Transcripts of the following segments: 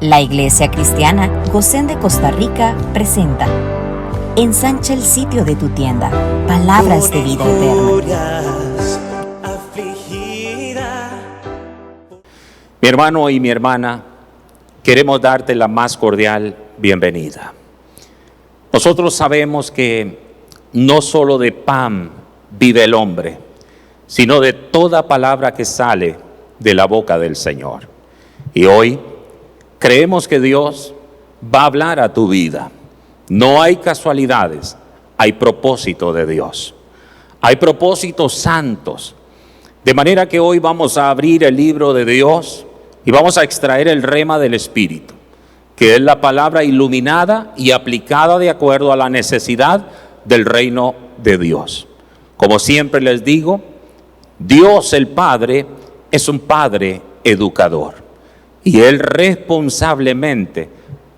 La Iglesia Cristiana Gosén de Costa Rica presenta Ensancha el sitio de tu tienda, palabras de vida eterna. Mi hermano y mi hermana, queremos darte la más cordial bienvenida. Nosotros sabemos que no solo de pan vive el hombre, sino de toda palabra que sale de la boca del Señor. Y hoy creemos que Dios va a hablar a tu vida. No hay casualidades, hay propósito de Dios. Hay propósitos santos. De manera que hoy vamos a abrir el libro de Dios y vamos a extraer el rema del Espíritu, que es la palabra iluminada y aplicada de acuerdo a la necesidad del reino de Dios. Como siempre les digo, Dios el Padre es un Padre educador y Él responsablemente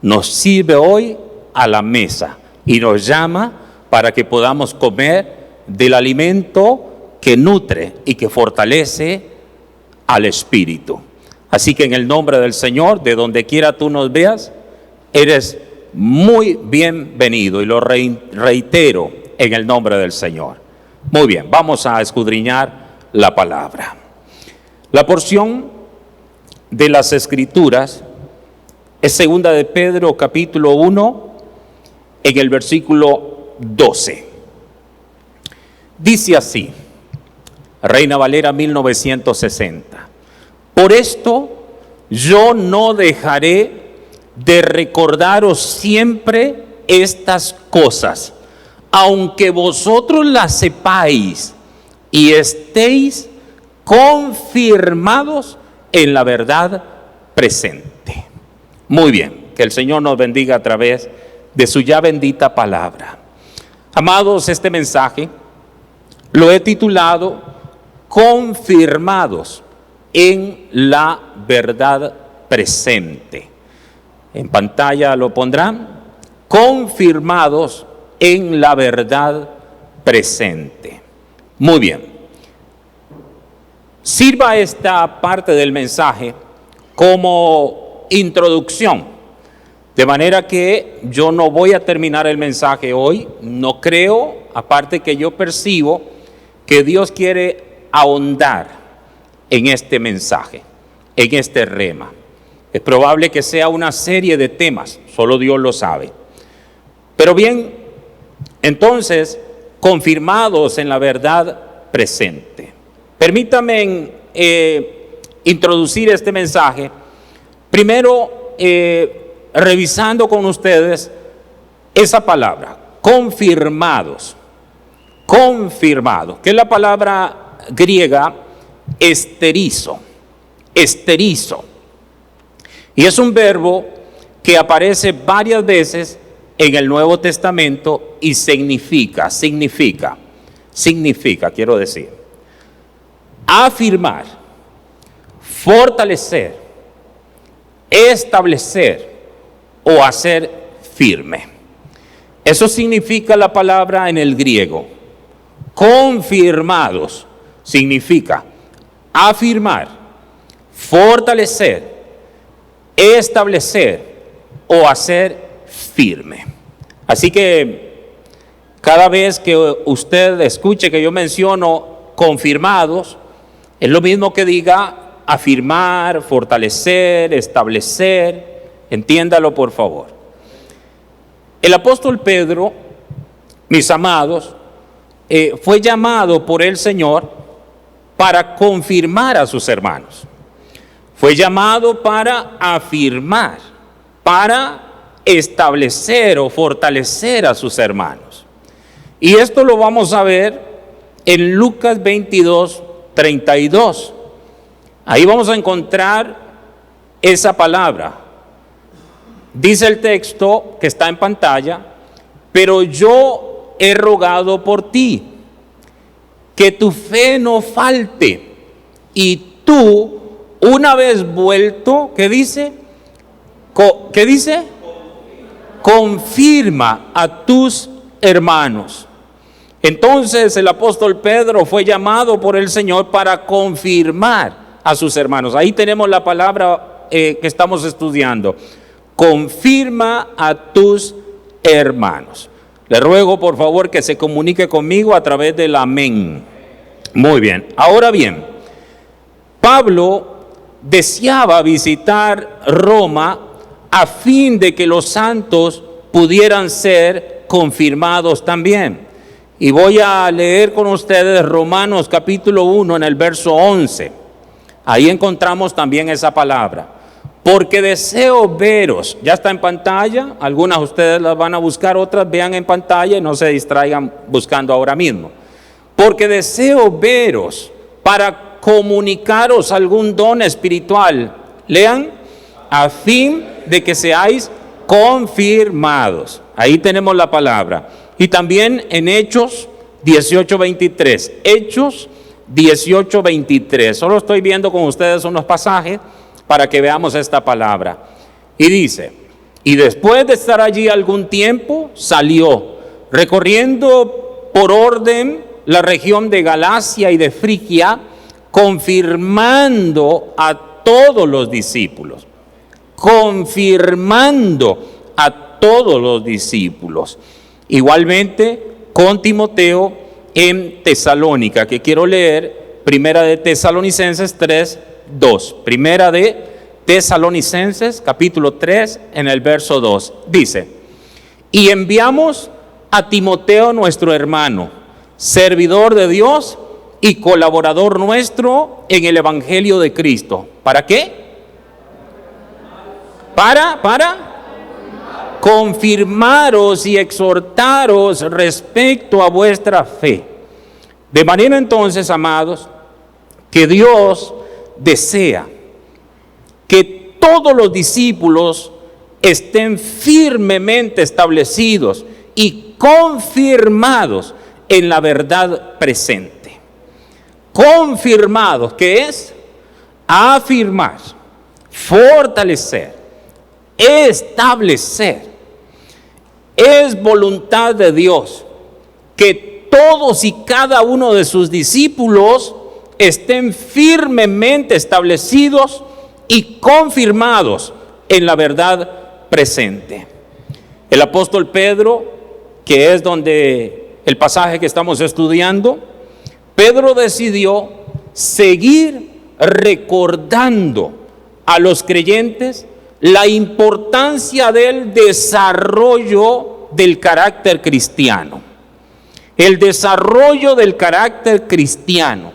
nos sirve hoy a la mesa y nos llama para que podamos comer del alimento que nutre y que fortalece al espíritu. Así que en el nombre del Señor, de donde quiera tú nos veas, eres muy bienvenido y lo reitero en el nombre del Señor. Muy bien, vamos a escudriñar la palabra. La porción de las Escrituras es segunda de Pedro capítulo 1 en el versículo 12. Dice así, Reina Valera 1960. Por esto yo no dejaré de recordaros siempre estas cosas, aunque vosotros las sepáis y estéis confirmados en la verdad presente. Muy bien, que el Señor nos bendiga a través de su ya bendita palabra. Amados, este mensaje lo he titulado Confirmados en la verdad presente. En pantalla lo pondrán, confirmados en la verdad presente. Muy bien. Sirva esta parte del mensaje como introducción, de manera que yo no voy a terminar el mensaje hoy. No creo, aparte que yo percibo que Dios quiere ahondar en este mensaje, en este rema. Es probable que sea una serie de temas, solo Dios lo sabe. Pero bien, entonces, confirmados en la verdad presente. Permítame introducir este mensaje, primero revisando con ustedes esa palabra, confirmados, confirmados, que es la palabra griega esterizo, esterizo. Y es un verbo que aparece varias veces en el Nuevo Testamento y significa, quiero decir, afirmar, fortalecer, establecer o hacer firme. Eso significa la palabra en el griego. Confirmados significa afirmar, fortalecer, establecer o hacer firme. Así que cada vez que usted escuche que yo menciono confirmados, es lo mismo que diga afirmar, fortalecer, establecer. Entiéndalo, por favor. El apóstol Pedro, mis amados, fue llamado por el Señor para confirmar a sus hermanos. Fue llamado para afirmar, para establecer o fortalecer a sus hermanos. Y esto lo vamos a ver en Lucas 22:32. Ahí vamos a encontrar esa palabra. Dice el texto que está en pantalla, pero yo he rogado por ti, que tu fe no falte, y tú, una vez vuelto, ¿qué dice? ¿Qué dice? Confirma a tus hermanos. Entonces el apóstol Pedro fue llamado por el Señor para confirmar a sus hermanos. Ahí tenemos la palabra que estamos estudiando. Confirma a tus hermanos. Le ruego por favor que se comunique conmigo a través del amén. Muy bien. Ahora bien, Pablo deseaba visitar Roma a fin de que los santos pudieran ser confirmados también. Y voy a leer con ustedes Romanos capítulo 1 en el verso 11. Ahí encontramos también esa palabra. Porque deseo veros, ya está en pantalla, algunas de ustedes las van a buscar, otras vean en pantalla y no se distraigan buscando ahora mismo. Porque deseo veros para comunicaros algún don espiritual, lean, a fin de que seáis confirmados. Ahí tenemos la palabra. Y también en Hechos 18:23. Hechos 18:23. Solo estoy viendo con ustedes unos pasajes para que veamos esta palabra. Y dice, y después de estar allí algún tiempo, salió, recorriendo por orden la región de Galacia y de Frigia, confirmando a todos los discípulos. Confirmando a todos los discípulos. Igualmente con Timoteo en Tesalónica, que quiero leer, Primera de Tesalonicenses 3:2. Primera de Tesalonicenses, capítulo 3, en el verso 2. Dice, y enviamos a Timoteo nuestro hermano, servidor de Dios y colaborador nuestro en el Evangelio de Cristo. ¿Para qué? Para confirmaros y exhortaros respecto a vuestra fe. De manera entonces, amados, que Dios desea que todos los discípulos estén firmemente establecidos y confirmados en la verdad presente. Confirmados, ¿qué es? Afirmar, fortalecer, establecer. Es voluntad de Dios que todos y cada uno de sus discípulos estén firmemente establecidos y confirmados en la verdad presente. El apóstol Pedro, que es donde el pasaje que estamos estudiando, Pedro decidió seguir recordando a los creyentes la importancia del desarrollo del carácter cristiano. El desarrollo del carácter cristiano,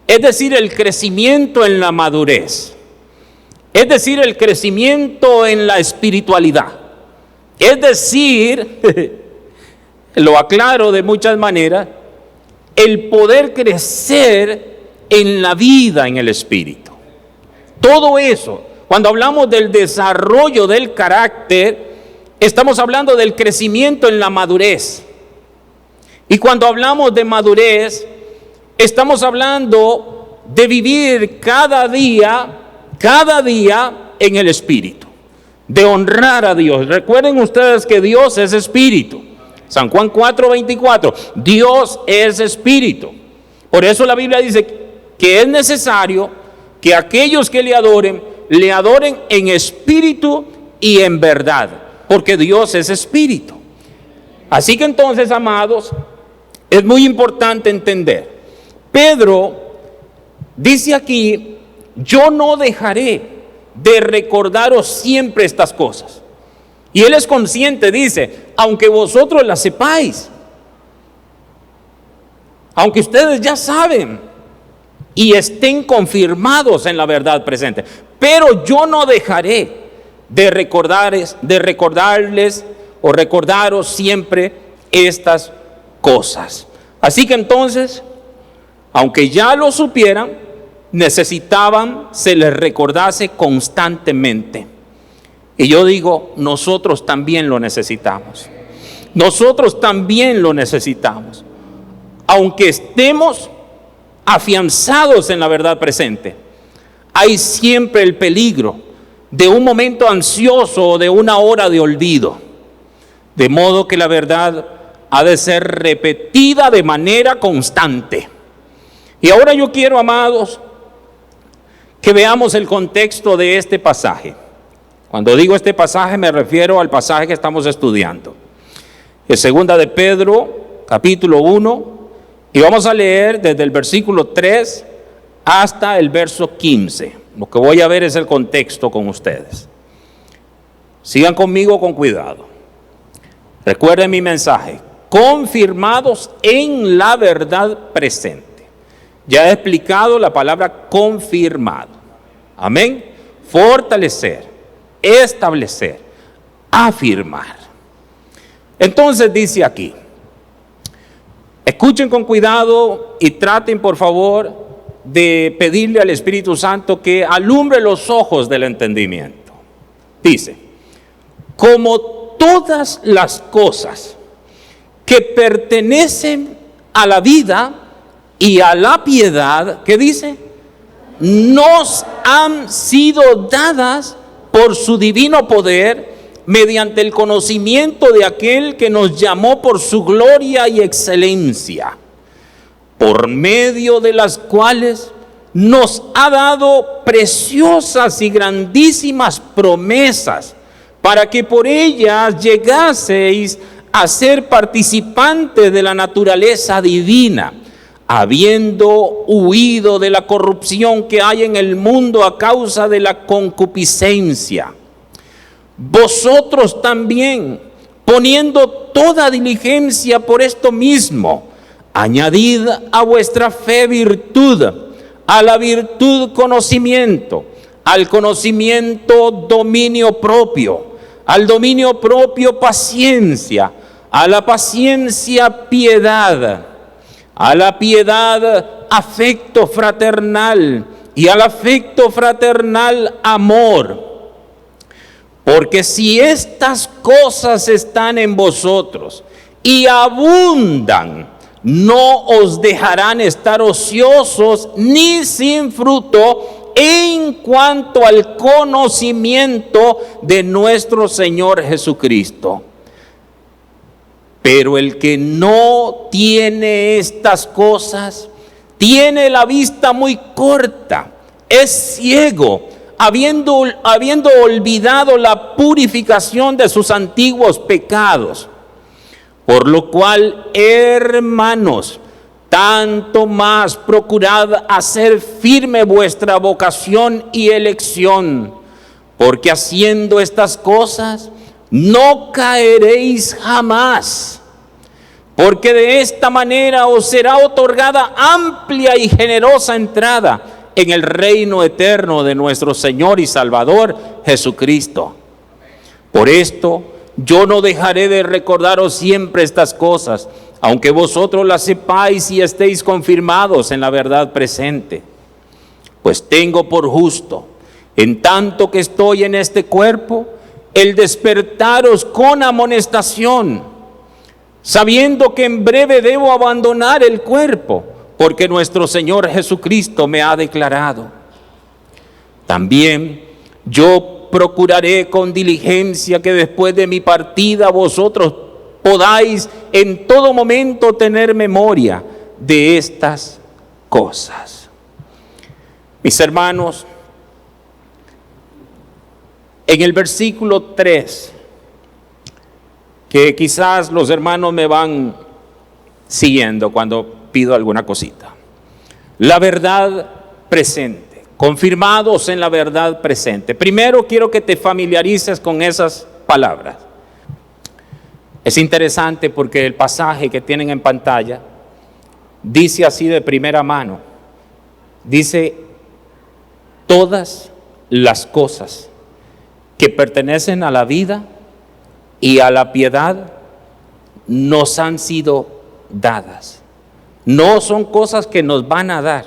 es decir, el crecimiento en la madurez, es decir, el crecimiento en la espiritualidad, es decir, lo aclaro de muchas maneras, el poder crecer en la vida en el espíritu. Todo eso, cuando hablamos del desarrollo del carácter, estamos hablando del crecimiento en la madurez. Y cuando hablamos de madurez, estamos hablando de vivir cada día en el espíritu, de honrar a Dios. Recuerden ustedes que Dios es espíritu. San Juan 4:24, Dios es espíritu. Por eso la Biblia dice que es necesario que aquellos que le adoren en espíritu y en verdad, porque Dios es espíritu. Así que entonces, amados, es muy importante entender. Pedro dice aquí, yo no dejaré de recordaros siempre estas cosas. Y él es consciente, dice, aunque vosotros las sepáis, aunque ustedes ya saben y estén confirmados en la verdad presente, pero yo no dejaré de recordarles o recordaros siempre estas cosas. Así que entonces, aunque ya lo supieran, necesitaban se les recordase constantemente. Y yo digo, nosotros también lo necesitamos. Nosotros también lo necesitamos. Aunque estemos afianzados en la verdad presente, hay siempre el peligro de un momento ansioso o de una hora de olvido. De modo que la verdad ha de ser repetida de manera constante. Y ahora yo quiero, amados, que veamos el contexto de este pasaje. Cuando digo este pasaje me refiero al pasaje que estamos estudiando. Es segunda de Pedro, capítulo 1, y vamos a leer desde el versículo 3 hasta el verso 15. Lo que voy a ver es el contexto con ustedes. Sigan conmigo con cuidado. Recuerden mi mensaje. Confirmados en la verdad presente. Ya he explicado la palabra confirmado. Amén. Fortalecer, establecer, afirmar. Entonces dice aquí, escuchen con cuidado y traten por favor de pedirle al Espíritu Santo que alumbre los ojos del entendimiento. Dice, como todas las cosas que pertenecen a la vida y a la piedad, ¿qué dice? Nos han sido dadas por su divino poder mediante el conocimiento de aquel que nos llamó por su gloria y excelencia, por medio de las cuales nos ha dado preciosas y grandísimas promesas, para que por ellas llegaseis a ser participantes de la naturaleza divina, habiendo huido de la corrupción que hay en el mundo a causa de la concupiscencia. Vosotros también, poniendo toda diligencia por esto mismo, añadid a vuestra fe virtud, a la virtud conocimiento, al conocimiento dominio propio, al dominio propio paciencia, a la paciencia piedad, a la piedad afecto fraternal y al afecto fraternal amor. Porque si estas cosas están en vosotros y abundan, no os dejarán estar ociosos ni sin fruto en cuanto al conocimiento de nuestro Señor Jesucristo. Pero el que no tiene estas cosas, tiene la vista muy corta, es ciego, habiendo olvidado la purificación de sus antiguos pecados. Por lo cual, hermanos, tanto más procurad hacer firme vuestra vocación y elección, porque haciendo estas cosas no caeréis jamás, porque de esta manera os será otorgada amplia y generosa entrada en el reino eterno de nuestro Señor y Salvador Jesucristo. Por esto yo no dejaré de recordaros siempre estas cosas, aunque vosotros las sepáis y estéis confirmados en la verdad presente. Pues tengo por justo, en tanto que estoy en este cuerpo, el despertaros con amonestación, sabiendo que en breve debo abandonar el cuerpo, porque nuestro Señor Jesucristo me ha declarado. También yo procuraré con diligencia que después de mi partida vosotros podáis en todo momento tener memoria de estas cosas. Mis hermanos, en el versículo 3, que quizás los hermanos me van siguiendo cuando pido alguna cosita. La verdad presente, confirmados en la verdad presente. Primero quiero que te familiarices con esas palabras. Es interesante porque el pasaje que tienen en pantalla dice así de primera mano. Dice, todas las cosas que pertenecen a la vida y a la piedad nos han sido dadas. No son cosas que nos van a dar,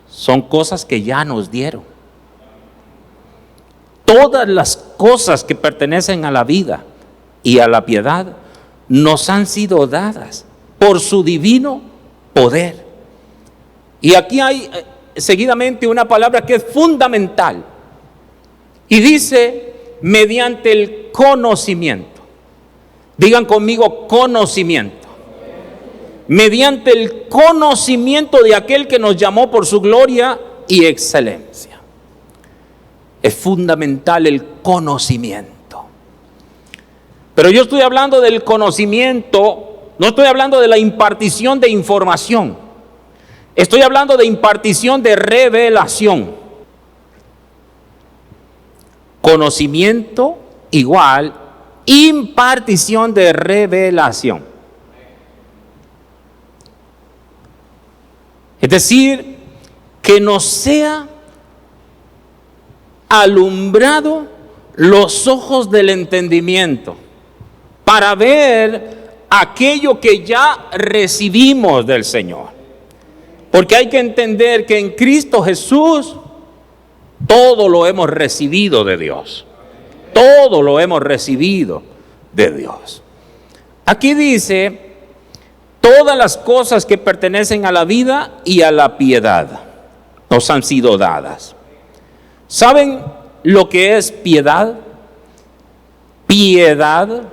son cosas que ya nos dieron. Todas las cosas que pertenecen a la vida y a la piedad nos han sido dadas por su divino poder. Y aquí hay seguidamente una palabra que es fundamental. Y dice, mediante el conocimiento. Digan conmigo, conocimiento. Mediante el conocimiento de aquel que nos llamó por su gloria y excelencia. es fundamental el conocimiento. Pero yo estoy hablando del conocimiento, no estoy hablando de la impartición de información. Estoy hablando de impartición de revelación. Conocimiento igual impartición de revelación. Es decir, que nos sea alumbrado los ojos del entendimiento para ver aquello que ya recibimos del Señor. Porque hay que entender que en Cristo Jesús todo lo hemos recibido de Dios. Todo lo hemos recibido de Dios. Aquí dice, todas las cosas que pertenecen a la vida y a la piedad nos han sido dadas. ¿Saben lo que es piedad? Piedad,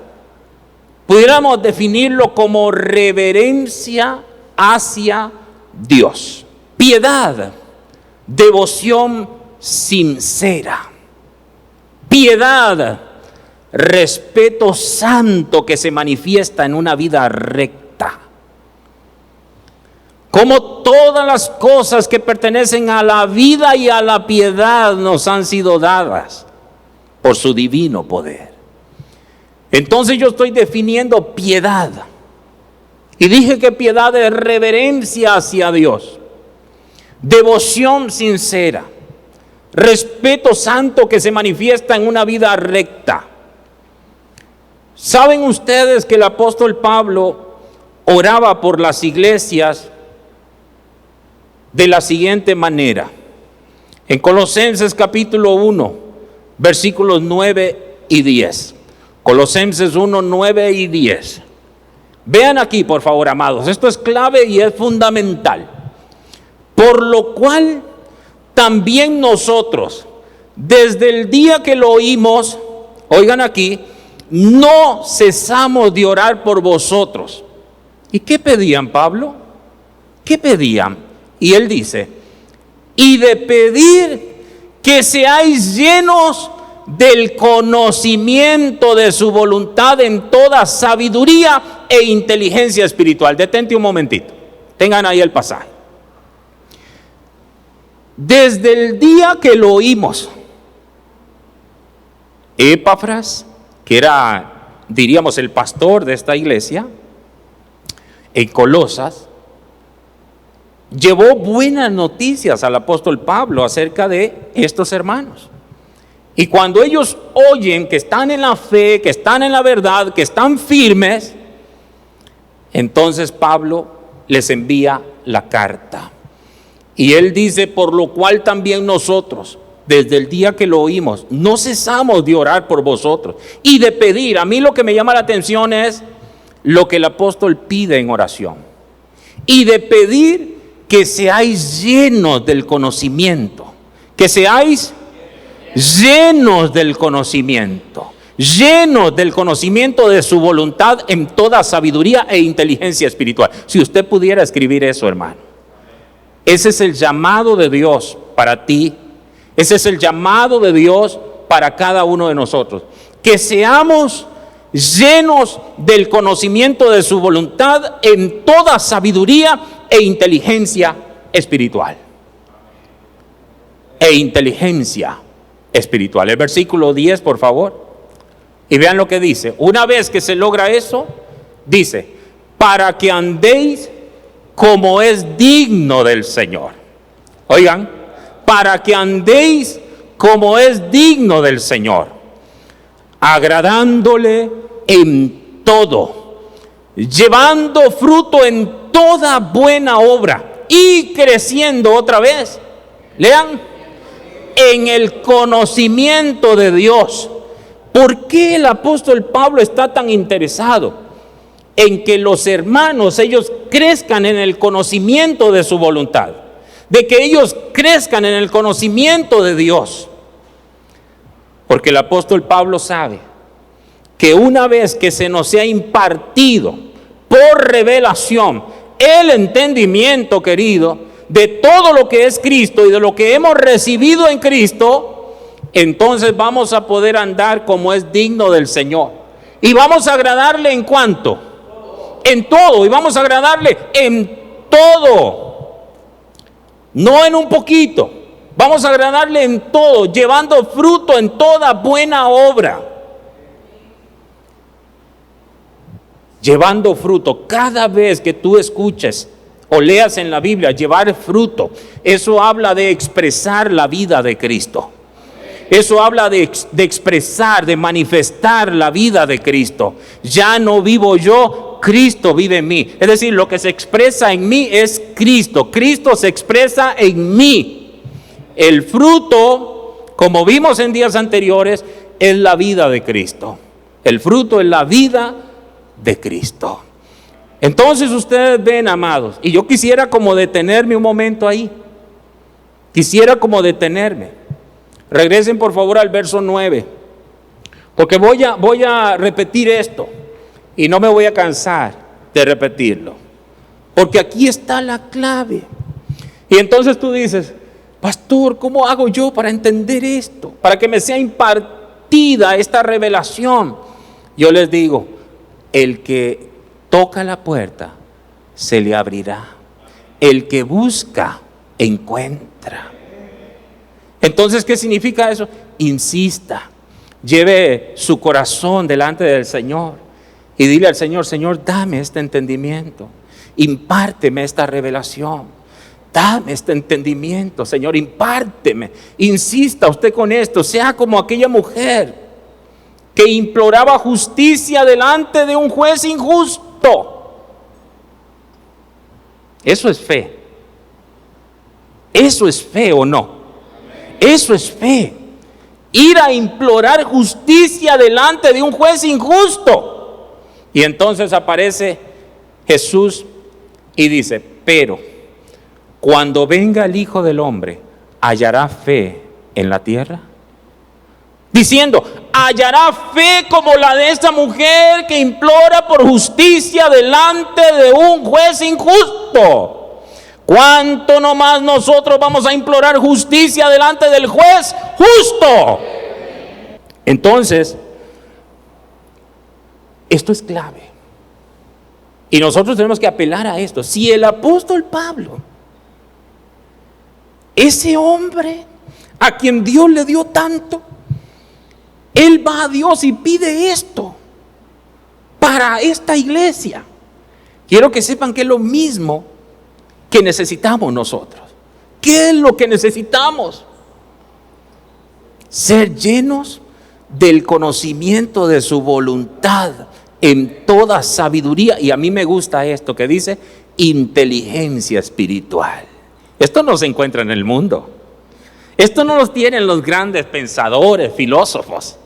pudiéramos definirlo como reverencia hacia Dios. Piedad, devoción sincera. Piedad, respeto santo que se manifiesta en una vida recta. Como todas las cosas que pertenecen a la vida y a la piedad nos han sido dadas por su divino poder. Entonces yo estoy definiendo piedad. Y dije que piedad es reverencia hacia Dios, devoción sincera, respeto santo que se manifiesta en una vida recta. ¿Saben ustedes que el apóstol Pablo oraba por las iglesias de la siguiente manera? En Colosenses capítulo 1, versículos 9 y 10. Colosenses 1, 9 y 10. Vean aquí, por favor, amados. Esto es clave y es fundamental. Por lo cual también nosotros, desde el día que lo oímos, oigan aquí, no cesamos de orar por vosotros. ¿Y qué pedían, Pablo? ¿Qué pedían? Y él dice, y de pedir que seáis llenos del conocimiento de su voluntad en toda sabiduría e inteligencia espiritual. Detente un momentito, tengan ahí el pasaje. Desde el día que lo oímos, Epafras, que era, diríamos, el pastor de esta iglesia, en Colosas, llevó buenas noticias al apóstol Pablo acerca de estos hermanos. Y cuando ellos oyen que están en la fe, que están en la verdad, que están firmes, entonces Pablo les envía la carta. Y él dice, por lo cual también nosotros, desde el día que lo oímos, no cesamos de orar por vosotros y de pedir. A mí lo que me llama la atención es lo que el apóstol pide en oración. Y de pedir que seáis llenos del conocimiento, que seáis llenos del conocimiento de su voluntad en toda sabiduría e inteligencia espiritual. Si usted pudiera escribir eso, hermano. Ese es el llamado de Dios para ti. Ese es el llamado de Dios para cada uno de nosotros. Que seamos llenos del conocimiento de su voluntad en toda sabiduría e inteligencia espiritual. E inteligencia espiritual. El versículo 10, por favor. Y vean lo que dice. Una vez que se logra eso, dice, para que andéis como es digno del Señor. Oigan, para que andéis como es digno del Señor, agradándole en todo, llevando fruto en toda buena obra y creciendo otra vez. Lean, en el conocimiento de Dios. ¿Por qué el apóstol Pablo está tan interesado en que los hermanos, ellos crezcan en el conocimiento de su voluntad? De que ellos crezcan en el conocimiento de Dios. Porque el apóstol Pablo sabe que una vez que se nos sea impartido por revelación el entendimiento, querido, de todo lo que es Cristo y de lo que hemos recibido en Cristo, entonces vamos a poder andar como es digno del Señor. Y vamos a agradarle en cuanto, en todo, y vamos a agradarle en todo, no en un poquito. Vamos a agradarle en todo, llevando fruto en toda buena obra. Llevando fruto. Cada vez que tú escuches o leas en la Biblia, llevar fruto, eso habla de expresar la vida de Cristo. Eso habla de expresar, de manifestar la vida de Cristo. Ya no vivo yo, Cristo vive en mí. Es decir, lo que se expresa en mí es Cristo. Cristo se expresa en mí. El fruto, como vimos en días anteriores, es la vida de Cristo. El fruto es la vida de Cristo. Entonces ustedes ven, amados, y yo quisiera como detenerme un momento ahí. Quisiera como detenerme. Regresen por favor al verso 9, porque voy a repetir esto y no me voy a cansar de repetirlo, porque aquí está la clave. Y entonces tú dices: pastor, ¿cómo hago yo para entender esto? Para que me sea impartida esta revelación. Yo les digo: el que toca la puerta, se le abrirá. El que busca, encuentra. Entonces, ¿qué significa eso? Insista, lleve su corazón delante del Señor y dile al Señor: Señor, dame este entendimiento, impárteme esta revelación, dame este entendimiento, Señor, impárteme. Insista usted con esto, sea como aquella mujer que imploraba justicia delante de un juez injusto. Eso es fe. Eso es fe, ¿o no? Eso es fe. Ir a implorar justicia delante de un juez injusto. Y entonces aparece Jesús y dice: pero cuando venga el Hijo del Hombre, ¿hallará fe en la tierra? Diciendo: hallará fe como la de esta mujer que implora por justicia delante de un juez injusto. ¿Cuánto nomás nosotros vamos a implorar justicia delante del juez justo? Entonces, esto es clave. Y nosotros tenemos que apelar a esto. Si el apóstol Pablo, ese hombre a quien Dios le dio tanto, él va a Dios y pide esto para esta iglesia, quiero que sepan que es lo mismo que necesitamos nosotros. ¿Qué es lo que necesitamos? Ser llenos del conocimiento de su voluntad en toda sabiduría. Y a mí me gusta esto que dice: inteligencia espiritual. Esto no se encuentra en el mundo. Esto no lo tienen los grandes pensadores, filósofos.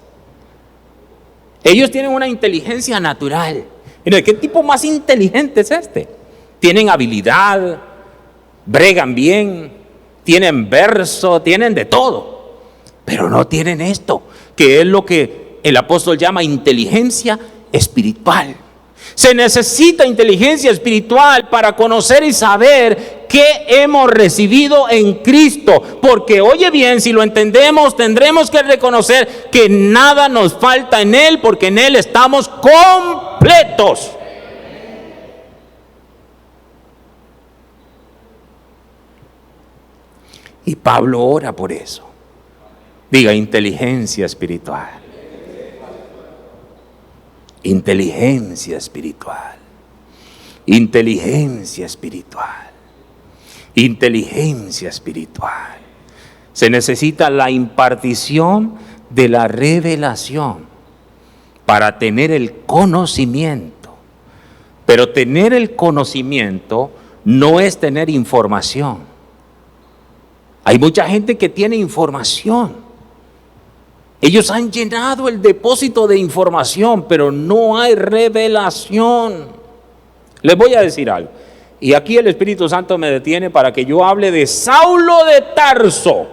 Ellos tienen una inteligencia natural. Mira, ¿qué tipo más inteligente es este? Tienen habilidad, bregan bien, tienen verso, tienen de todo, pero no tienen esto, que es lo que el apóstol llama inteligencia espiritual. Se necesita inteligencia espiritual para conocer y saber qué hemos recibido en Cristo, porque oye bien, si lo entendemos, tendremos que reconocer que nada nos falta en Él, porque en Él estamos completos. Y Pablo ora por eso. Diga: inteligencia espiritual. Inteligencia espiritual. Inteligencia espiritual. Inteligencia espiritual. Se necesita la impartición de la revelación para tener el conocimiento. Pero tener el conocimiento no es tener información. Hay mucha gente que tiene información. Ellos han llenado el depósito de información, pero no hay revelación. Les voy a decir algo. Y aquí el Espíritu Santo me detiene para que yo hable de Saulo de Tarso.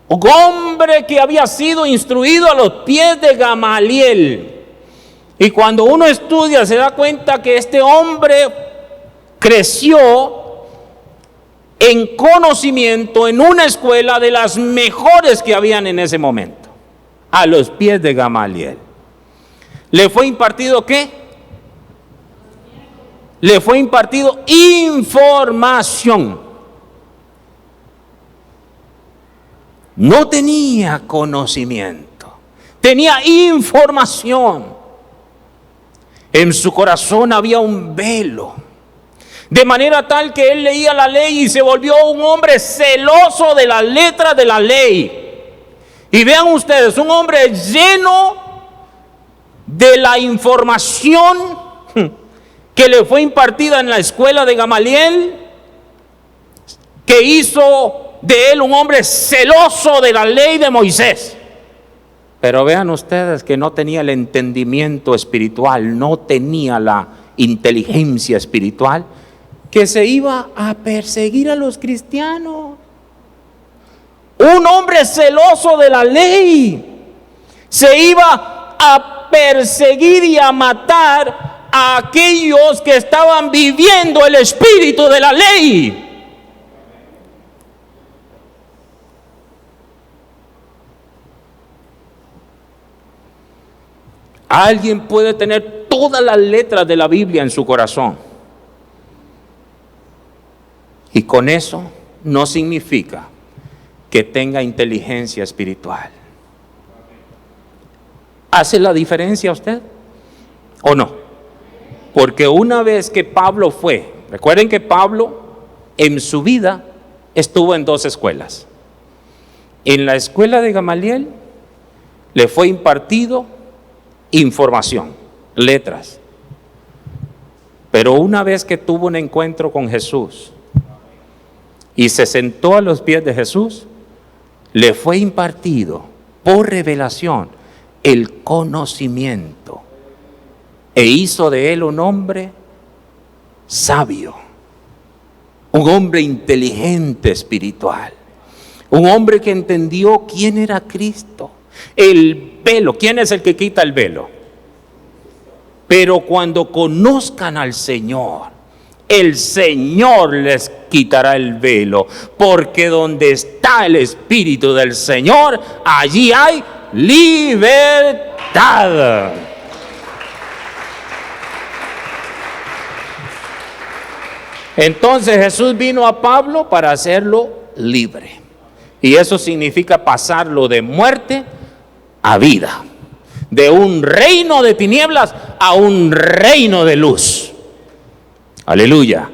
Un hombre que había sido instruido a los pies de Gamaliel. Y cuando uno estudia se da cuenta que este hombre creció en conocimiento en una escuela de las mejores que habían en ese momento, a los pies de Gamaliel. ¿Le fue impartido qué? Le fue impartido información. No tenía conocimiento, tenía información. En su corazón había un velo, de manera tal que él leía la ley y se volvió un hombre celoso de las letras de la ley. Y vean ustedes, un hombre lleno de la información que le fue impartida en la escuela de Gamaliel, que hizo de él un hombre celoso de la ley de Moisés. Pero vean ustedes que no tenía el entendimiento espiritual, no tenía la inteligencia espiritual, que se iba a perseguir a los cristianos. Un hombre celoso de la ley se iba a perseguir y a matar a aquellos que estaban viviendo el espíritu de la ley. Alguien puede tener todas las letras de la Biblia en su corazón, y con eso no significa que tenga inteligencia espiritual. ¿Hace la diferencia usted o no? Porque una vez que Pablo fue, recuerden que Pablo en su vida estuvo en dos escuelas. En la escuela de Gamaliel le fue impartido información, letras. Pero una vez que tuvo un encuentro con Jesús y se sentó a los pies de Jesús, le fue impartido por revelación el conocimiento, e hizo de él un hombre sabio, un hombre inteligente espiritual, un hombre que entendió quién era Cristo. El velo, ¿quién es el que quita el velo? Pero cuando conozcan al Señor, el Señor les quitará el velo, porque donde está el Espíritu del Señor, allí hay libertad. Entonces Jesús vino a Pablo para hacerlo libre, y eso significa pasarlo de muerte a vida, de un reino de tinieblas a un reino de luz. Aleluya,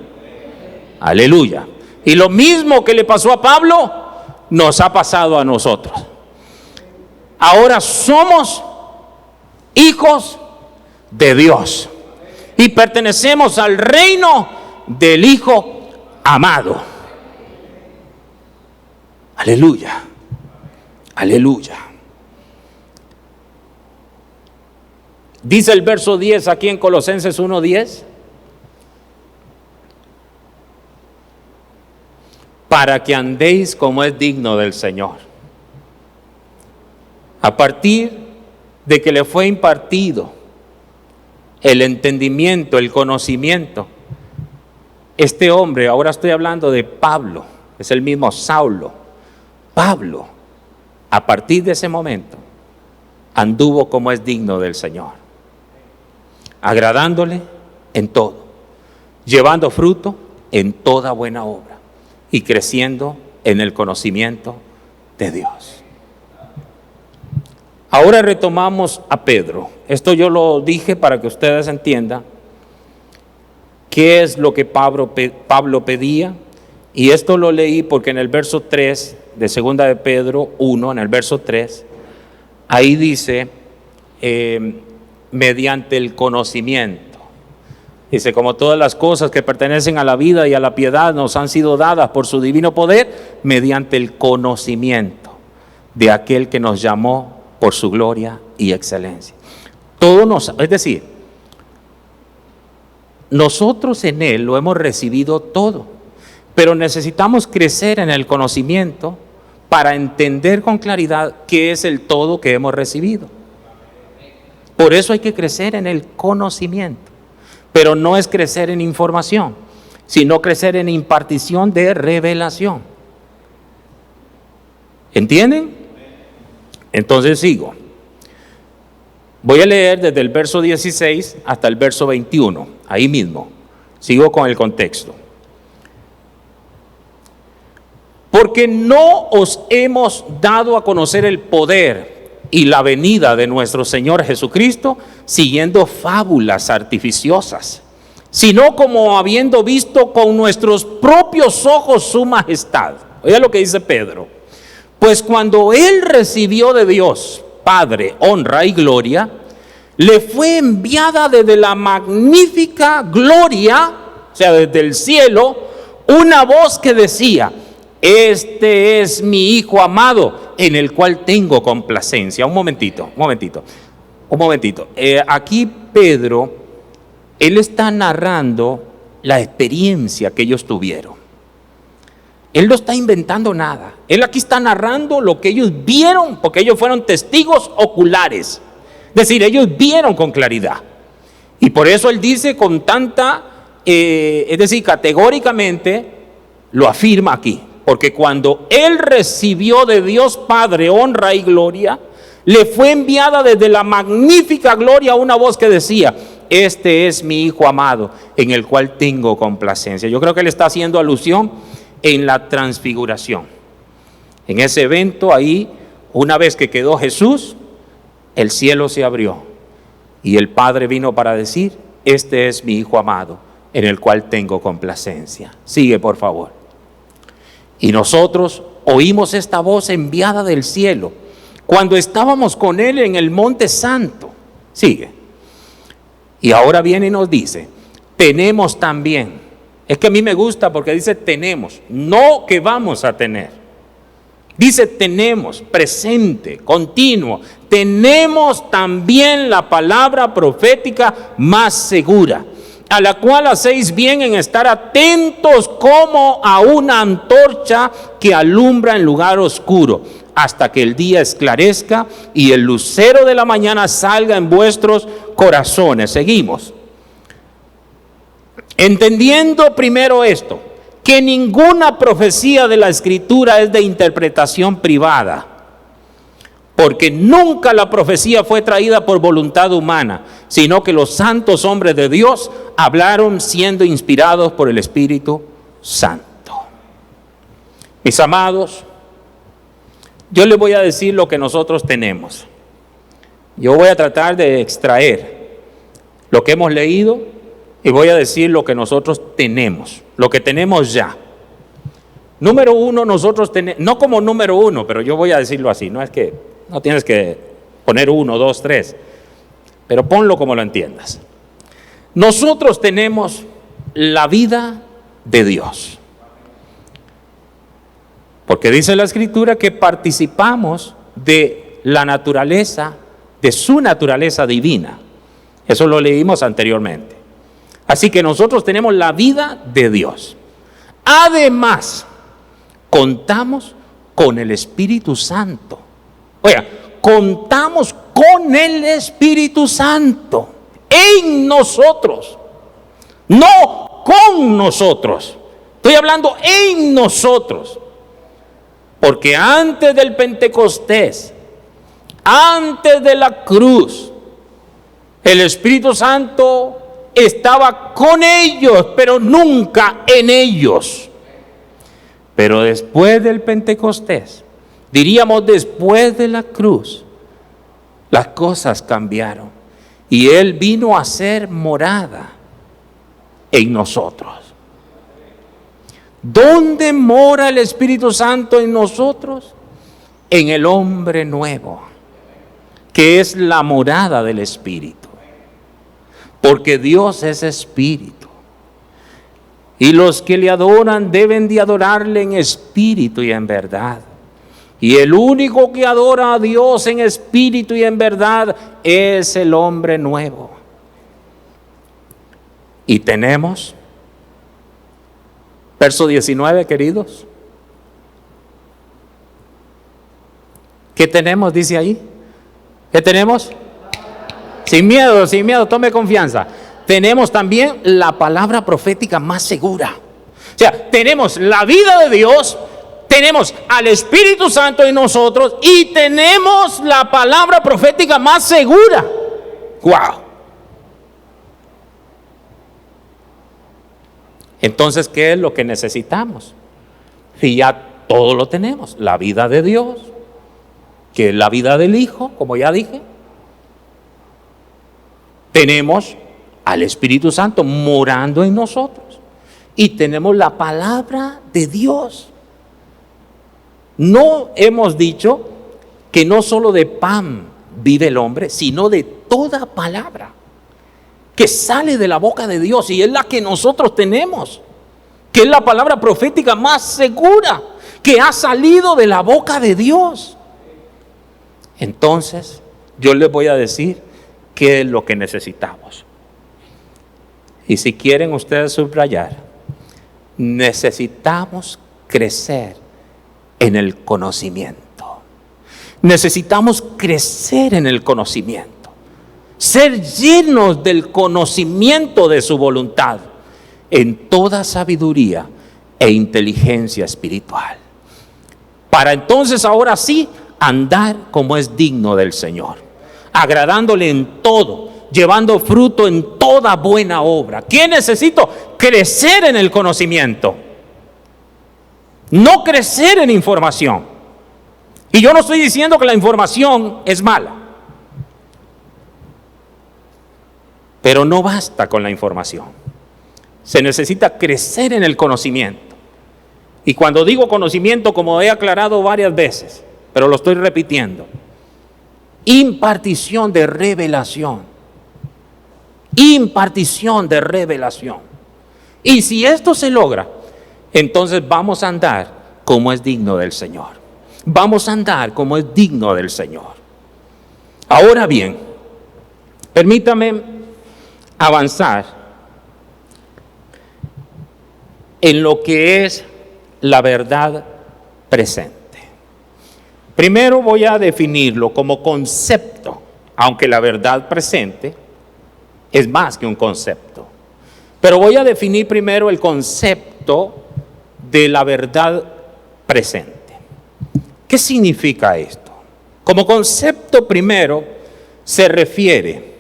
aleluya. Y lo mismo que le pasó a Pablo, nos ha pasado a nosotros. Ahora somos hijos de Dios y pertenecemos al reino del Hijo amado. Aleluya, aleluya. Dice el verso 10 aquí en Colosenses 1:10. Para que andéis como es digno del Señor. A partir de que le fue impartido el entendimiento, el conocimiento, este hombre, ahora estoy hablando de Pablo, es el mismo Saulo. Pablo, a partir de ese momento, anduvo como es digno del Señor, agradándole en todo, llevando fruto en toda buena obra y creciendo en el conocimiento de Dios. Ahora retomamos a Pedro. Esto yo lo dije para que ustedes entiendan qué es lo que Pablo pedía, y esto lo leí porque en el verso 3 de 2 de Pedro 1, en el verso 3, ahí dice, mediante el conocimiento. Dice, como todas las cosas que pertenecen a la vida y a la piedad nos han sido dadas por su divino poder, mediante el conocimiento de aquel que nos llamó por su gloria y excelencia. Es decir, nosotros en Él lo hemos recibido todo, pero necesitamos crecer en el conocimiento para entender con claridad qué es el todo que hemos recibido. Por eso hay que crecer en el conocimiento, pero no es crecer en información. sino crecer en impartición de revelación. ¿Entienden? Entonces sigo. Voy a leer desde el verso 16 hasta el verso 21, ahí mismo. Sigo con el contexto. Porque no os hemos dado a conocer el poder y la venida de nuestro Señor Jesucristo siguiendo fábulas artificiosas, sino como habiendo visto con nuestros propios ojos su majestad. Oiga lo que dice Pedro. Pues cuando Él recibió de Dios, Padre, honra y gloria, le fue enviada desde la magnífica gloria, o sea, desde el cielo, una voz que decía: este es mi Hijo amado, en el cual tengo complacencia. Un momentito. Aquí Pedro, él está narrando la experiencia que ellos tuvieron. Él no está inventando nada. Él aquí está narrando lo que ellos vieron, porque ellos fueron testigos oculares. Es decir, ellos vieron con claridad. Y por eso él dice con tanta, categóricamente, lo afirma aquí. Porque cuando Él recibió de Dios Padre honra y gloria, le fue enviada desde la magnífica gloria una voz que decía: este es mi Hijo amado, en el cual tengo complacencia. Yo creo que Él está haciendo alusión en la transfiguración. En ese evento ahí, una vez que quedó Jesús, el cielo se abrió y el Padre vino para decir: este es mi Hijo amado, en el cual tengo complacencia. Sigue, por favor. Y nosotros oímos esta voz enviada del cielo cuando estábamos con Él en el monte santo. Sigue. Y ahora viene y nos dice: tenemos también. Es que a mí me gusta porque dice tenemos, no que vamos a tener. Dice tenemos, presente, continuo. Tenemos también la palabra profética más segura, a la cual hacéis bien en estar atentos como a una antorcha que alumbra en lugar oscuro, hasta que el día esclarezca y el lucero de la mañana salga en vuestros corazones. Seguimos. Entendiendo primero esto, que ninguna profecía de la Escritura es de interpretación privada, porque nunca la profecía fue traída por voluntad humana, sino que los santos hombres de Dios hablaron siendo inspirados por el Espíritu Santo. Mis amados, yo les voy a decir lo que nosotros tenemos. Yo voy a tratar de extraer lo que hemos leído y voy a decir lo que nosotros tenemos, lo que tenemos ya. Número uno, nosotros tenemos, no como número uno, pero yo voy a decirlo así, no es que, no tienes que poner 1, 2, 3, pero ponlo como lo entiendas. Nosotros tenemos la vida de Dios, porque dice la Escritura que participamos de la naturaleza, de su naturaleza divina. Eso lo leímos anteriormente. Así que nosotros tenemos la vida de Dios. Además, contamos con el Espíritu Santo. Oiga, contamos con el Espíritu Santo en nosotros, no con nosotros. Estoy hablando en nosotros. Porque antes del Pentecostés, antes de la cruz, el Espíritu Santo estaba con ellos, pero nunca en ellos. Pero después del Pentecostés, diríamos después de la cruz, las cosas cambiaron y Él vino a ser morada en nosotros. ¿Dónde mora el Espíritu Santo en nosotros? En el hombre nuevo, que es la morada del Espíritu. Porque Dios es Espíritu. Y los que le adoran deben de adorarle en espíritu y en verdad. Y el único que adora a Dios en espíritu y en verdad es el hombre nuevo. Y tenemos, verso 19, queridos. ¿Qué tenemos? Dice ahí. ¿Qué tenemos? Sin miedo, tome confianza. tenemos también la palabra profética más segura. O sea, tenemos la vida de Dios, tenemos al Espíritu Santo en nosotros y tenemos la palabra profética más segura. ¡Wow! Entonces, ¿qué es lo que necesitamos? Si ya todo lo tenemos, la vida de Dios, que es la vida del Hijo, como ya dije. Tenemos al Espíritu Santo morando en nosotros y tenemos la palabra de Dios. No hemos dicho que no solo de pan vive el hombre, sino de toda palabra que sale de la boca de Dios, y es la que nosotros tenemos, que es la palabra profética más segura que ha salido de la boca de Dios. Entonces, yo les voy a decir qué es lo que necesitamos. Y si quieren ustedes subrayar, necesitamos crecer en el conocimiento. Necesitamos crecer en el conocimiento. Ser llenos del conocimiento de su voluntad en toda sabiduría e inteligencia espiritual. Para entonces, ahora sí, andar como es digno del Señor, agradándole en todo, llevando fruto en toda buena obra. ¿Qué necesito? Crecer en el conocimiento, no crecer en información. Y yo no estoy diciendo que la información es mala, pero no basta con la información. Se necesita crecer en el conocimiento. Y cuando digo conocimiento, como he aclarado varias veces, pero lo estoy repitiendo, impartición de revelación. Impartición de revelación. Y si esto se logra, entonces vamos a andar como es digno del Señor. Vamos a andar como es digno del Señor. Ahora bien, permítame avanzar en lo que es la verdad presente. Primero voy a definirlo como concepto, aunque la verdad presente es más que un concepto. Pero voy a definir primero el concepto de la verdad presente. ¿Qué significa esto? Como concepto primero se refiere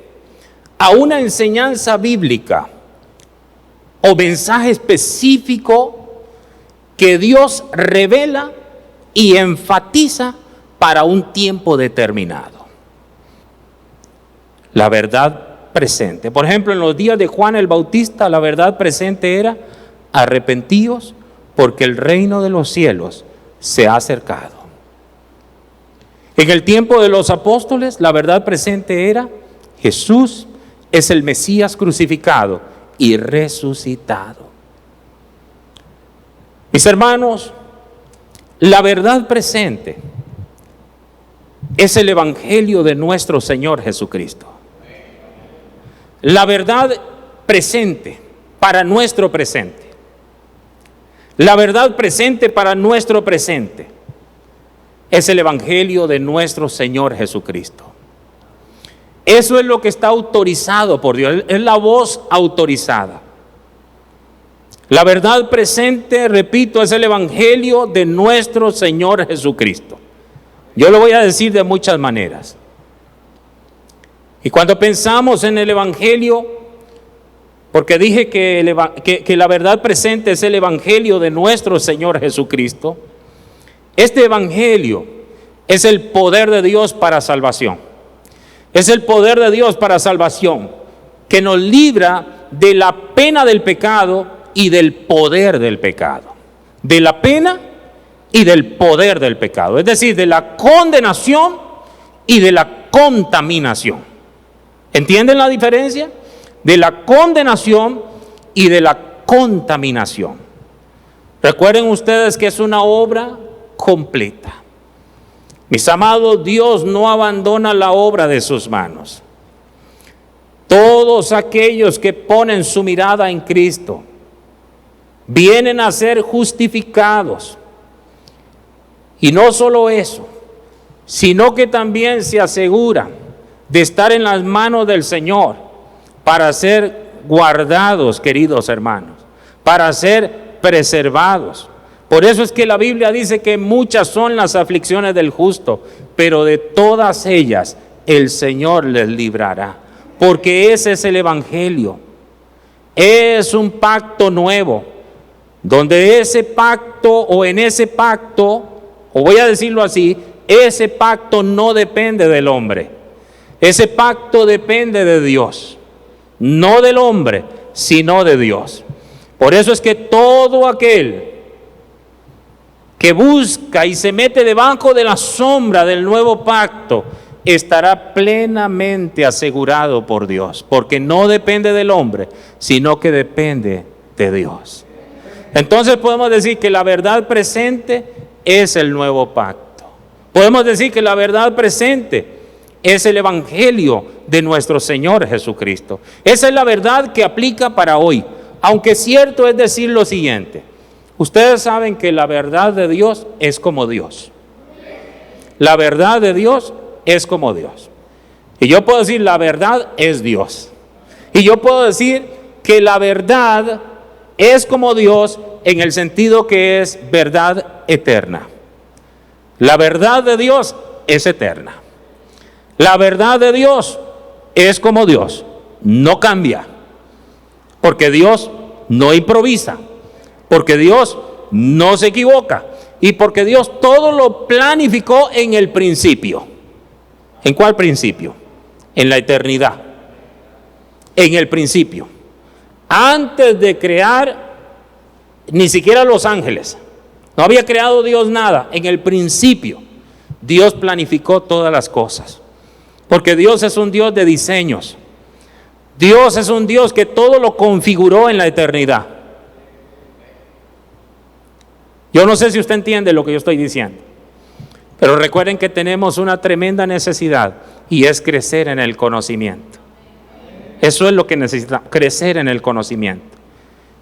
a una enseñanza bíblica o mensaje específico que Dios revela y enfatiza para un tiempo determinado. La verdad presente. Por ejemplo, en los días de Juan el Bautista, la verdad presente era: arrepentíos, porque el reino de los cielos se ha acercado. En el tiempo de los apóstoles, la verdad presente era: Jesús es el Mesías crucificado y resucitado. Mis hermanos, la verdad presente es el Evangelio de nuestro Señor Jesucristo. La verdad presente para nuestro presente. La verdad presente para nuestro presente es el Evangelio de nuestro Señor Jesucristo. Eso es lo que está autorizado por Dios, es la voz autorizada. La verdad presente, repito, es el Evangelio de nuestro Señor Jesucristo. Yo lo voy a decir de muchas maneras. Y cuando pensamos en el Evangelio, porque dije que la verdad presente es el Evangelio de nuestro Señor Jesucristo, este Evangelio es el poder de Dios para salvación. Es el poder de Dios para salvación, que nos libra de la pena del pecado y del poder del pecado. De la pena y del poder del pecado. Es decir, de la condenación y de la contaminación. ¿Entienden la diferencia? De la condenación y de la contaminación. Recuerden ustedes que es una obra completa. Mis amados, Dios no abandona la obra de sus manos. Todos aquellos que ponen su mirada en Cristo vienen a ser justificados. Y no solo eso, sino que también se aseguran de estar en las manos del Señor para ser guardados, queridos hermanos, para ser preservados. Por eso es que la Biblia dice que muchas son las aflicciones del justo, pero de todas ellas el Señor les librará. Porque ese es el Evangelio. Es un pacto nuevo, donde ese pacto o en ese pacto, o voy a decirlo así, ese pacto no depende del hombre. Ese pacto depende de Dios, no del hombre, sino de Dios. Por eso es que todo aquel que busca y se mete debajo de la sombra del nuevo pacto estará plenamente asegurado por Dios, porque no depende del hombre, sino que depende de Dios. Entonces podemos decir que la verdad presente es el nuevo pacto. Podemos decir que la verdad presente es el Evangelio de nuestro Señor Jesucristo. Esa es la verdad que aplica para hoy. Aunque cierto es decir lo siguiente: ustedes saben que la verdad de Dios es como Dios. La verdad de Dios es como Dios. Y yo puedo decir la verdad es Dios. Y yo puedo decir que la verdad es como Dios en el sentido que es verdad eterna. La verdad de Dios es eterna. La verdad de Dios es como Dios, no cambia. Porque Dios no improvisa. Porque Dios no se equivoca. Y porque Dios todo lo planificó en el principio. ¿En cuál principio? En la eternidad. En el principio. Antes de crear ni siquiera los ángeles. No había creado Dios nada. En el principio Dios planificó todas las cosas. Porque Dios es un Dios de diseños. Dios es un Dios que todo lo configuró en la eternidad. Yo no sé si usted entiende lo que yo estoy diciendo. Pero recuerden que tenemos una tremenda necesidad y es crecer en el conocimiento. Eso es lo que necesitamos, crecer en el conocimiento.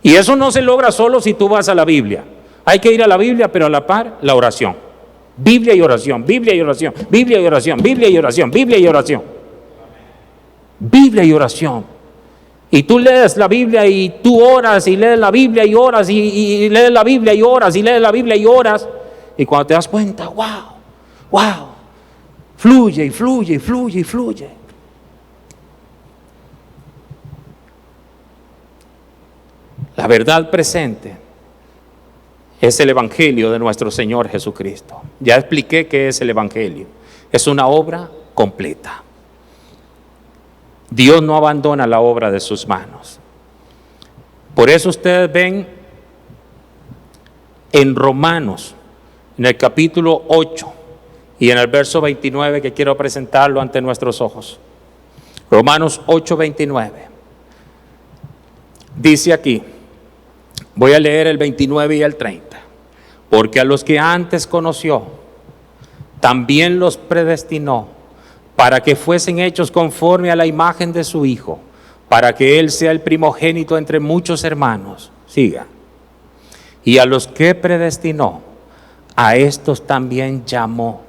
Y eso no se logra solo si tú vas a la Biblia. Hay que ir a la Biblia, pero a la par, la oración. Biblia y oración, Biblia y oración, Biblia y oración, Biblia y oración, Biblia y oración. Biblia y oración. Y tú lees la Biblia y tú oras y lees la Biblia y oras y lees la Biblia y oras y lees la Biblia y oras. Y cuando te das cuenta, wow, fluye y fluye y fluye y fluye. La verdad presente es el Evangelio de nuestro Señor Jesucristo. Ya expliqué qué es el Evangelio. Es una obra completa. Dios no abandona la obra de sus manos. Por eso ustedes ven en Romanos, en el capítulo 8 y en el verso 29, que quiero presentarlo ante nuestros ojos. Romanos 8, 29. Dice aquí, voy a leer el 29 y el 30. Porque a los que antes conoció, también los predestinó para que fuesen hechos conforme a la imagen de su Hijo, para que Él sea el primogénito entre muchos hermanos. Siga. Y a los que predestinó, a estos también llamó.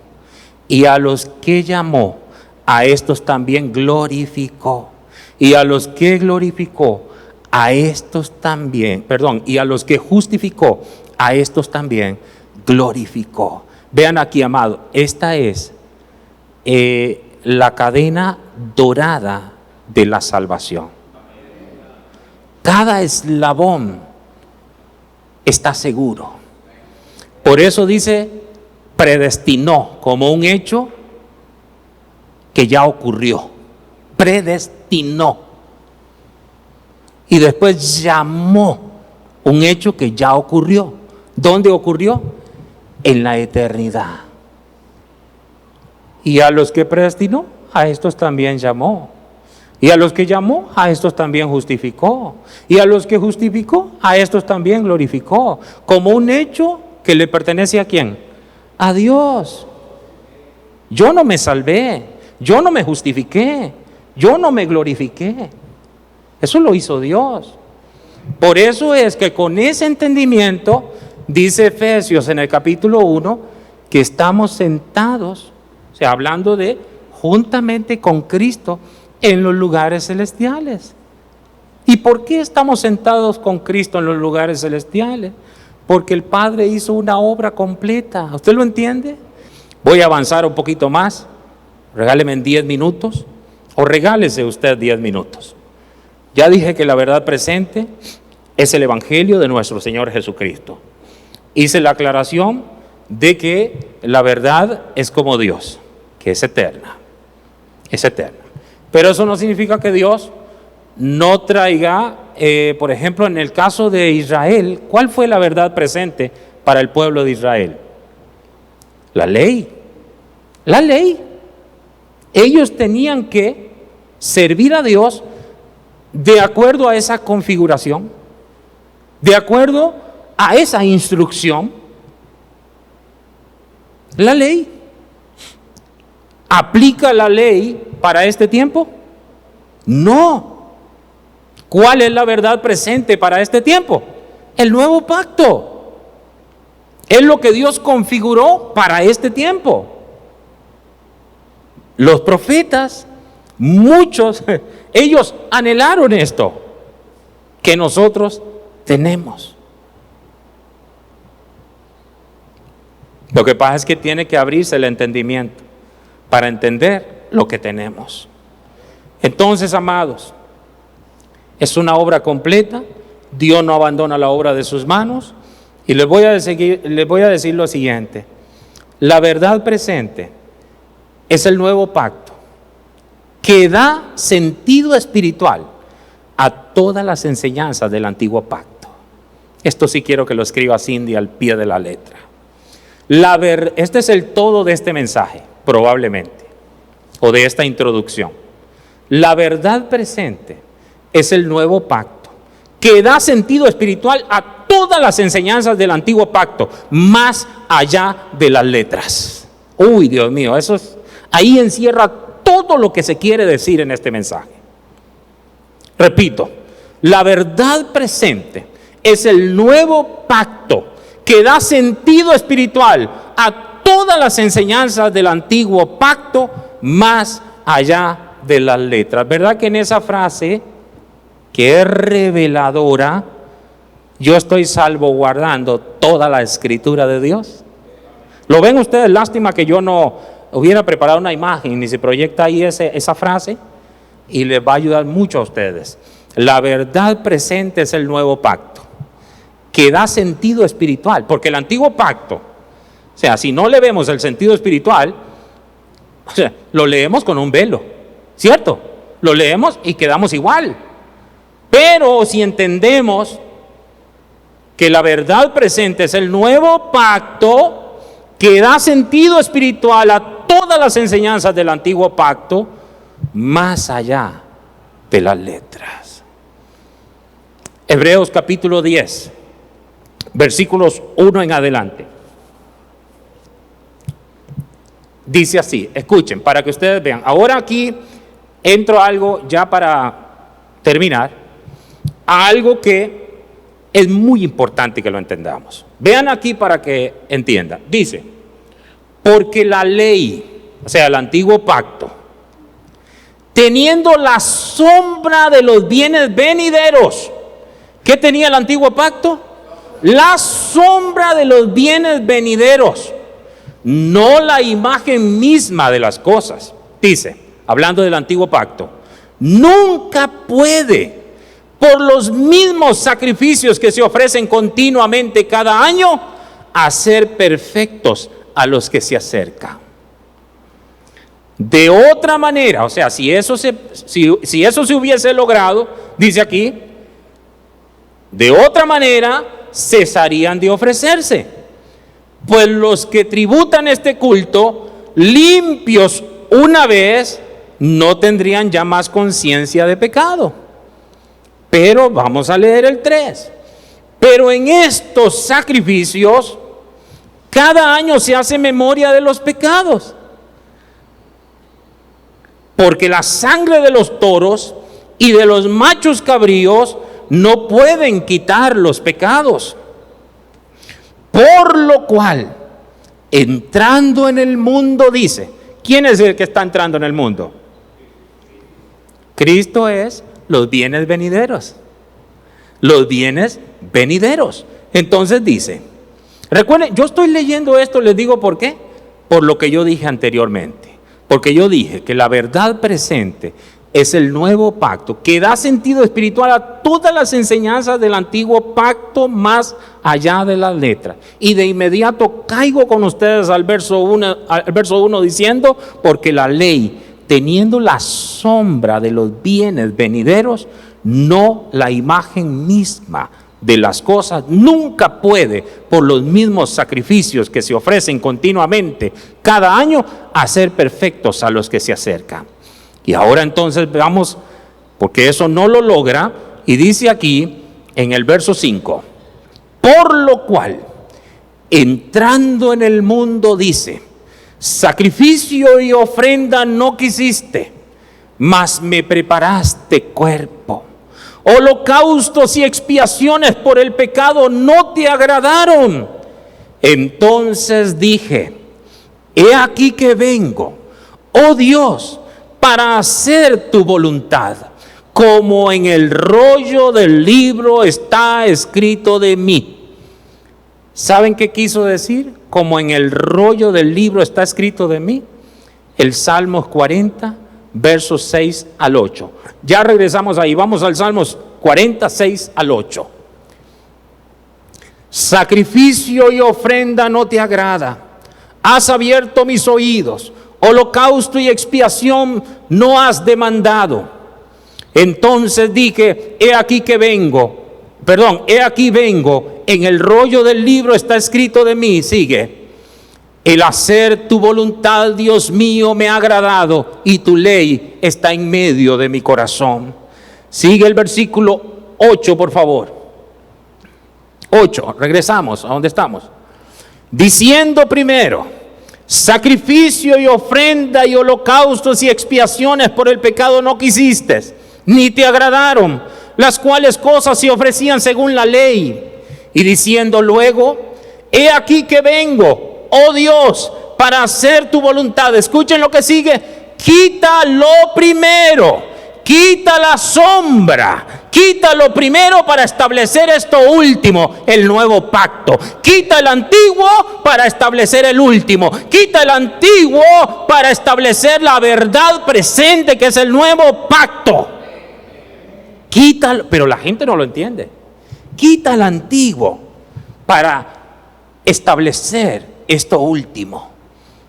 Y a los que llamó, a estos también glorificó. Y a los que glorificó, a estos también, y a los que justificó, a estos también glorificó. Vean aquí, amado, esta es la cadena dorada de la salvación. Cada eslabón está seguro. Por eso dice predestinó, como un hecho que ya ocurrió. Predestinó. Y después llamó, un hecho que ya ocurrió. ¿Dónde ocurrió? En la eternidad. Y a los que predestinó, a estos también llamó. Y a los que llamó, a estos también justificó. Y a los que justificó, a estos también glorificó. Como un hecho que le pertenece ¿a quién? A Dios. Yo no me salvé, yo no me justifiqué, yo no me glorifiqué. Eso lo hizo Dios. Por eso es que con ese entendimiento, dice Efesios en el capítulo 1, que estamos sentados, o sea, hablando de juntamente con Cristo en los lugares celestiales. ¿Y por qué estamos sentados con Cristo en los lugares celestiales? Porque el Padre hizo una obra completa. ¿Usted lo entiende? Voy a avanzar un poquito más. Regáleme en 10 minutos. O regálese usted 10 minutos. Ya dije que la verdad presente es el Evangelio de nuestro Señor Jesucristo. Hice la aclaración de que la verdad es como Dios, que es eterna. Es eterna. Pero eso no significa que Dios no traiga, por ejemplo, en el caso de Israel, ¿cuál fue la verdad presente para el pueblo de Israel? La ley. La ley. Ellos tenían que servir a Dios de acuerdo a esa configuración, de acuerdo a esa instrucción. La ley. ¿Aplica la ley para este tiempo? No. ¿Cuál es la verdad presente para este tiempo? El nuevo pacto. Es lo que Dios configuró para este tiempo. Los profetas, muchos, ellos anhelaron esto que nosotros tenemos. Lo que pasa es que tiene que abrirse el entendimiento para entender lo que tenemos. Entonces, amados, es una obra completa. Dios no abandona la obra de sus manos. Y les voy a decir lo siguiente. La verdad presente es el nuevo pacto que da sentido espiritual a todas las enseñanzas del antiguo pacto. Esto sí quiero que lo escriba Cindy al pie de la letra. Este es el todo de este mensaje, probablemente, o de esta introducción. La verdad presente es el nuevo pacto que da sentido espiritual a todas las enseñanzas del antiguo pacto, más allá de las letras. Uy, Dios mío, ahí encierra todo lo que se quiere decir en este mensaje. Repito, la verdad presente es el nuevo pacto que da sentido espiritual a todas las enseñanzas del antiguo pacto, más allá de las letras. ¿Verdad que en esa frase, que es reveladora, yo estoy salvaguardando toda la escritura de Dios? ¿Lo ven ustedes? Lástima que yo no hubiera preparado una imagen y se proyecta ahí esa frase, y les va a ayudar mucho a ustedes. La verdad presente es el nuevo pacto que da sentido espiritual, porque el antiguo pacto, o sea, si no le vemos el sentido espiritual, o sea, lo leemos con un velo, ¿cierto? Lo leemos y quedamos igual. Pero si entendemos que la verdad presente es el nuevo pacto que da sentido espiritual a todas las enseñanzas del antiguo pacto, más allá de las letras. Hebreos capítulo 10, versículos 1 en adelante. Dice así, escuchen, para que ustedes vean. Ahora aquí entro a algo ya para terminar, a algo que es muy importante que lo entendamos. Vean aquí para que entiendan. Dice, porque la ley, o sea, el antiguo pacto, teniendo la sombra de los bienes venideros. ¿Qué tenía el antiguo pacto? La sombra de los bienes venideros, no la imagen misma de las cosas. Dice, hablando del antiguo pacto, nunca puede, por los mismos sacrificios que se ofrecen continuamente cada año, hacer perfectos a los que se acercan. De otra manera, o sea, si eso se hubiese logrado, dice aquí, de otra manera cesarían de ofrecerse, pues los que tributan este culto, limpios una vez, no tendrían ya más conciencia de pecado. Pero vamos a leer el 3. Pero en estos sacrificios, cada año se hace memoria de los pecados, porque la sangre de los toros y de los machos cabríos no pueden quitar los pecados. Por lo cual, entrando en el mundo, dice, ¿quién es el que está entrando en el mundo? Cristo es los bienes venideros. los bienes venideros. Entonces dice, recuerden, yo estoy leyendo esto, les digo por qué, por lo que yo dije anteriormente, porque yo dije que la verdad presente es el nuevo pacto que da sentido espiritual a todas las enseñanzas del antiguo pacto más allá de las letras. Y de inmediato caigo con ustedes al verso 1 diciendo, porque la ley, teniendo la sombra de los bienes venideros, no la imagen misma de las cosas, nunca puede, por los mismos sacrificios que se ofrecen continuamente cada año, hacer perfectos a los que se acercan. Y ahora entonces veamos, porque eso no lo logra, y dice aquí en el verso 5, por lo cual, entrando en el mundo, dice, sacrificio y ofrenda no quisiste, mas me preparaste cuerpo. Holocaustos y expiaciones por el pecado no te agradaron. Entonces dije, he aquí que vengo, oh Dios, para hacer tu voluntad, como en el rollo del libro está escrito de mí. ¿Saben qué quiso decir? Como en el rollo del libro está escrito de mí. El Salmos 40, versos 6 al 8. Ya regresamos ahí, vamos al Salmos 46 al 8. Sacrificio y ofrenda no te agrada. Has abierto mis oídos. Holocausto y expiación no has demandado. Entonces dije, he aquí vengo, en el rollo del libro está escrito de mí, sigue. El hacer tu voluntad, Dios mío, me ha agradado, y tu ley está en medio de mi corazón. Sigue el versículo 8, por favor. 8, regresamos a donde estamos. Diciendo primero, sacrificio y ofrenda y holocaustos y expiaciones por el pecado no quisiste, ni te agradaron, las cuales cosas se ofrecían según la ley. Y diciendo luego, he aquí que vengo, oh Dios, para hacer tu voluntad. Escuchen lo que sigue. Quita lo primero, quita la sombra, quita lo primero para establecer esto último, el nuevo pacto. Quita el antiguo para establecer el último. Quita el antiguo para establecer la verdad presente, que es el nuevo pacto. Quita, pero la gente no lo entiende. Quita el antiguo para establecer esto último,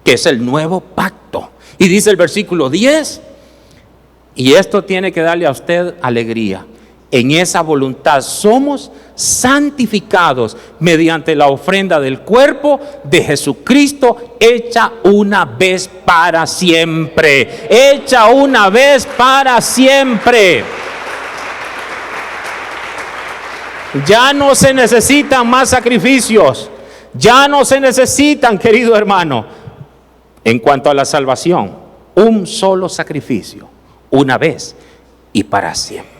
que es el nuevo pacto. Y dice el versículo 10, y esto tiene que darle a usted alegría. En esa voluntad somos santificados mediante la ofrenda del cuerpo de Jesucristo, hecha una vez para siempre. Hecha una vez para siempre. Ya no se necesitan más sacrificios. Ya no se necesitan, querido hermano. En cuanto a la salvación, un solo sacrificio, una vez y para siempre.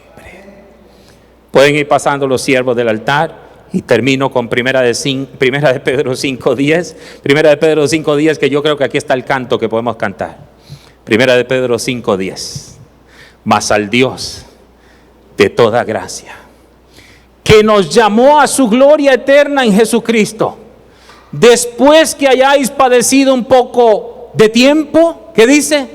Pueden ir pasando los siervos del altar y termino con Primera de Pedro 5:10. Primera de Pedro 5:10, que yo creo que aquí está el canto que podemos cantar. Primera de Pedro 5:10. Mas al Dios de toda gracia, que nos llamó a su gloria eterna en Jesucristo, después que hayáis padecido un poco de tiempo, ¿qué dice?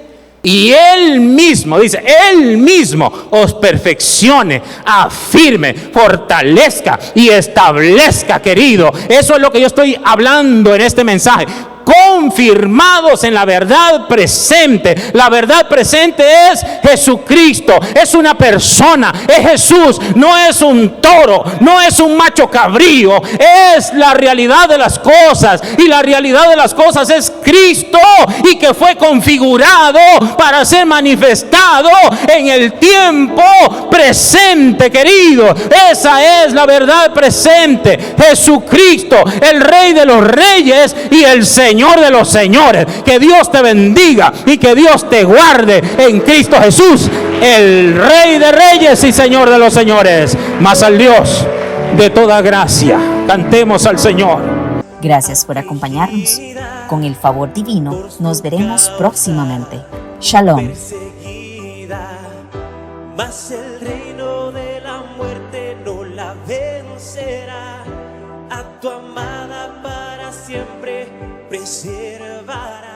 Y Él mismo, dice, Él mismo os perfeccione, afirme, fortalezca y establezca, querido. Eso es lo que yo estoy hablando en este mensaje. Confirmados en la verdad presente. La verdad presente es Jesucristo, es una persona, es Jesús, no es un toro, no es un macho cabrío, es la realidad de las cosas, y la realidad de las cosas es Cristo, y que fue configurado para ser manifestado en el tiempo presente, querido. Esa es la verdad presente. Jesucristo, el Rey de los Reyes y el Señor de los señores. Que Dios te bendiga y que Dios te guarde en Cristo Jesús, el Rey de Reyes y Señor de los señores. Mas al Dios de toda gracia, cantemos al Señor. Gracias por acompañarnos. Con el favor divino, nos veremos próximamente. Shalom. Mas el reino de la muerte no la tu amada para siempre preservará.